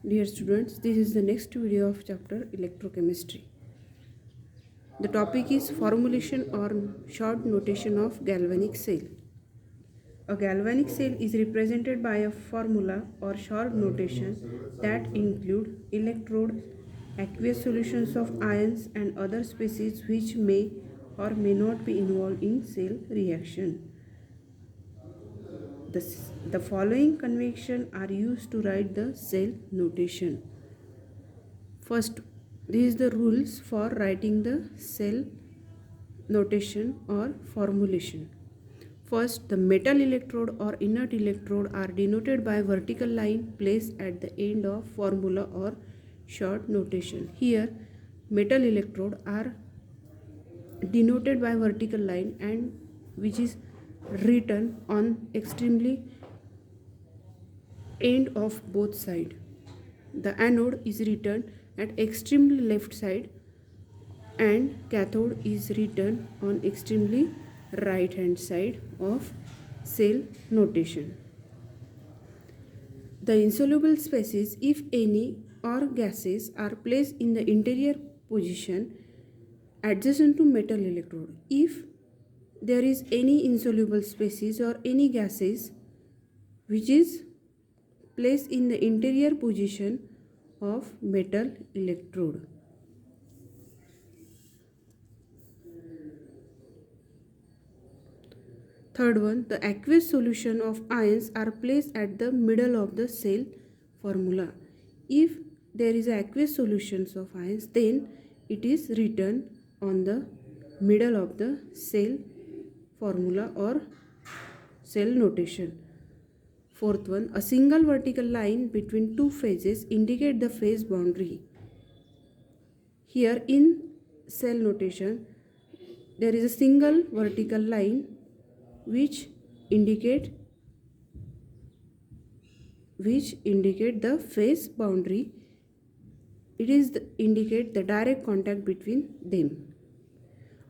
Dear students, this is the next video of chapter electrochemistry. The topic is formulation or short notation of galvanic cell. A galvanic cell is represented by a formula or short notation that include electrode, aqueous solutions of ions and other species which may or may not be involved in cell reaction. The following convention are used to write the cell notation. First, these are the rules for writing the cell notation or formulation. First, the metal electrode or inert electrode are denoted by vertical line placed at the end of formula or short notation. Here, metal electrode are denoted by vertical line and which is written on extremely end of both side. The anode is written at extremely left side and cathode is written on extremely right hand side of cell notation. The insoluble species, if any, or gases are placed in the interior position adjacent to metal electrode. If there is any insoluble species or any gases which is placed in the interior position of metal electrode. Third one, the aqueous solution of ions are placed at the middle of the cell formula. If there is aqueous solutions of ions, then it is written on the middle of the cell formula or cell notation. Fourth one, a single vertical line between two phases indicate the phase boundary. Here in cell notation, there is a single vertical line which indicate the phase boundary. It is indicate the direct contact between them.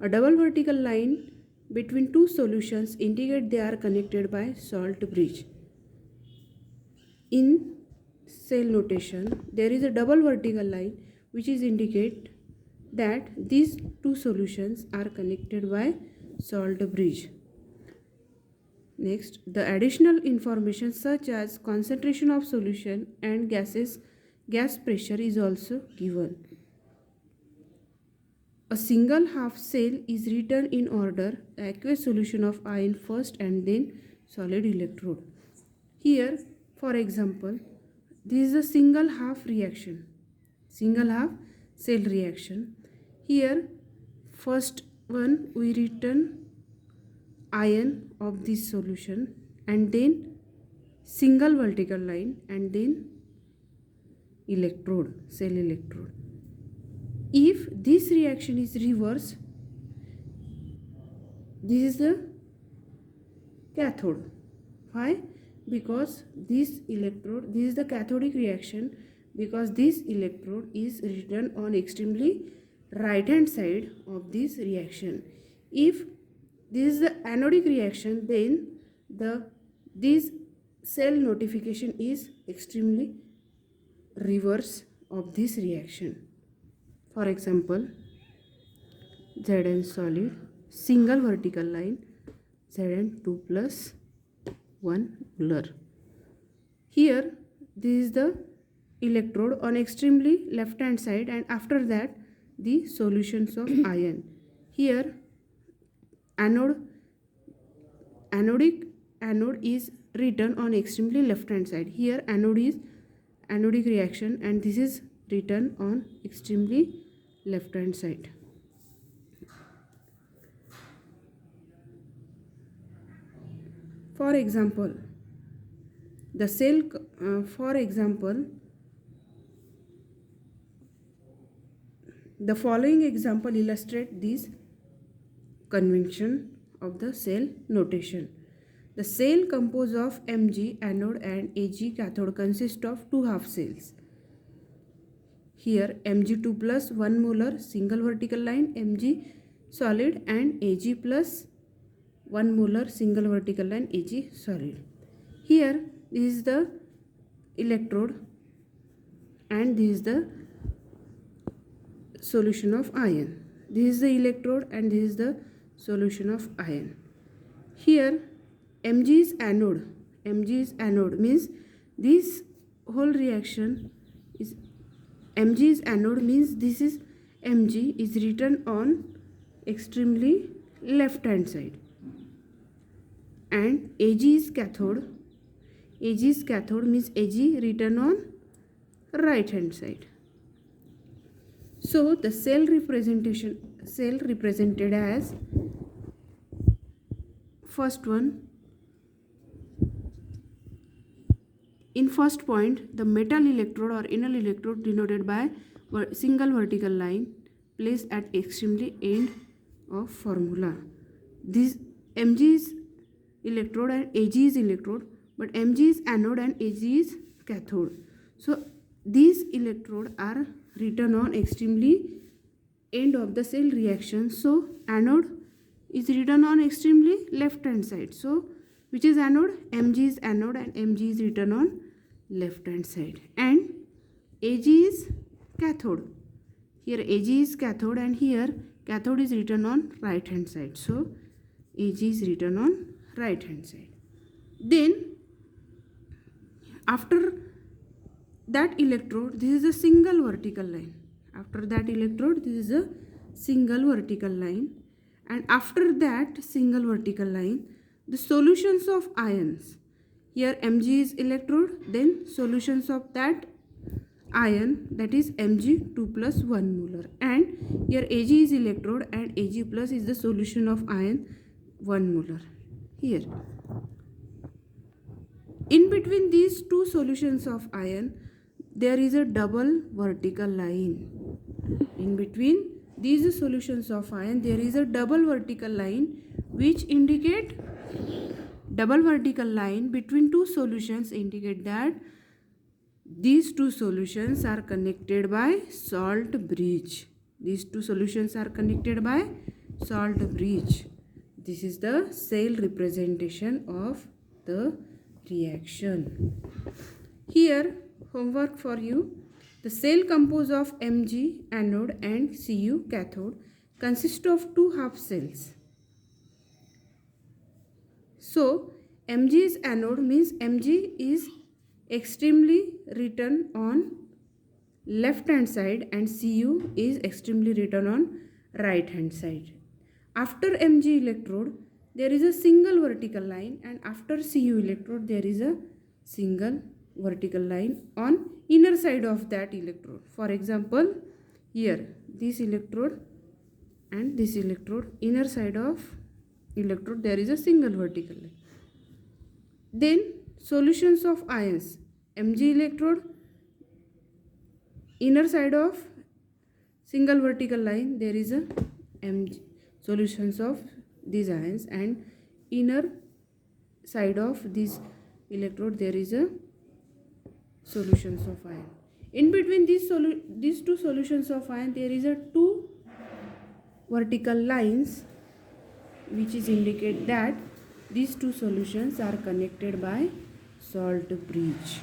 A double vertical line between two solutions indicate they are connected by salt bridge. In cell notation, there is a double vertical line which is indicate that these two solutions are connected by salt bridge. Next, the additional information such as concentration of solution and gas pressure is also given. A single half cell is written in order, aqueous solution of ion first and then solid electrode. Here, for example, this is a single half reaction, single half cell reaction. Here, first one we written ion of this solution and then single vertical line and then electrode, cell electrode. If this reaction is reverse, this is the cathode. Why? Because this electrode, this is the cathodic reaction, because this electrode is written on extremely right hand side of this reaction. If this is the anodic reaction, then this cell notification is extremely reverse of this reaction. For example, Zn solid, single vertical line, Zn2 plus 1 molar. Here, this is the electrode on extremely left hand side and after that the solutions of ion. Here, anode is written on extremely left hand side. Here anode is anodic reaction and this is written on extremely left hand side. For example, the following example illustrate this convention of the cell notation. The cell composed of Mg anode and Ag cathode consists of two half cells. Here Mg2 plus 1 molar single vertical line, Mg solid, and Ag plus 1 molar single vertical line, Ag solid. Here this is the electrode and this is the solution of iron. This is the electrode and this is the solution of iron. Here Mg is anode. Mg is anode means this whole reaction is Mg is anode means this is Mg is written on extremely left hand side, and Ag is cathode. Ag is cathode means Ag written on right hand side. So the cell represented as first one. In first point, the metal electrode or inner electrode denoted by single vertical line placed at extremely end of formula. This Mg is electrode and Ag is electrode, but Mg is anode and Ag is cathode. So these electrodes are written on extremely end of the cell reaction. So anode is written on extremely left hand side. So which is anode? Mg is anode and Mg is written on left hand side, and Ag is cathode. Here Ag is cathode and here cathode is written on right hand side. So Ag is written on right hand side. Then after that electrode, this is a single vertical line. After that electrode, this is a single vertical line, and after that single vertical line, the solutions of ions. Here Mg is electrode, then solutions of that ion, that is Mg 2 plus 1 molar, and here Ag is electrode and Ag plus is the solution of ion 1 molar. Here in between these two solutions of ion, there is a double vertical line. In between these solutions of ion, there is a double vertical line which indicate double vertical line between two solutions indicate that these two solutions are connected by salt bridge. These two solutions are connected by salt bridge. This is the cell representation of the reaction. Here homework for you. The cell composed of Mg anode and Cu cathode consists of two half cells. So Mg is anode means Mg is extremely written on left hand side and Cu is extremely written on right hand side. After Mg electrode, there is a single vertical line, and after Cu electrode, there is a single vertical line on inner side of that electrode. For example, here this electrode and this electrode, inner side of electrode, there is a single vertical line. Then solutions of ions. Mg electrode, inner side of single vertical line, there is a Mg solutions of these ions, and inner side of this electrode, there is a solutions of ion. In between these two solutions of ion, there is a two vertical lines which is indicate that these two solutions are connected by salt bridge.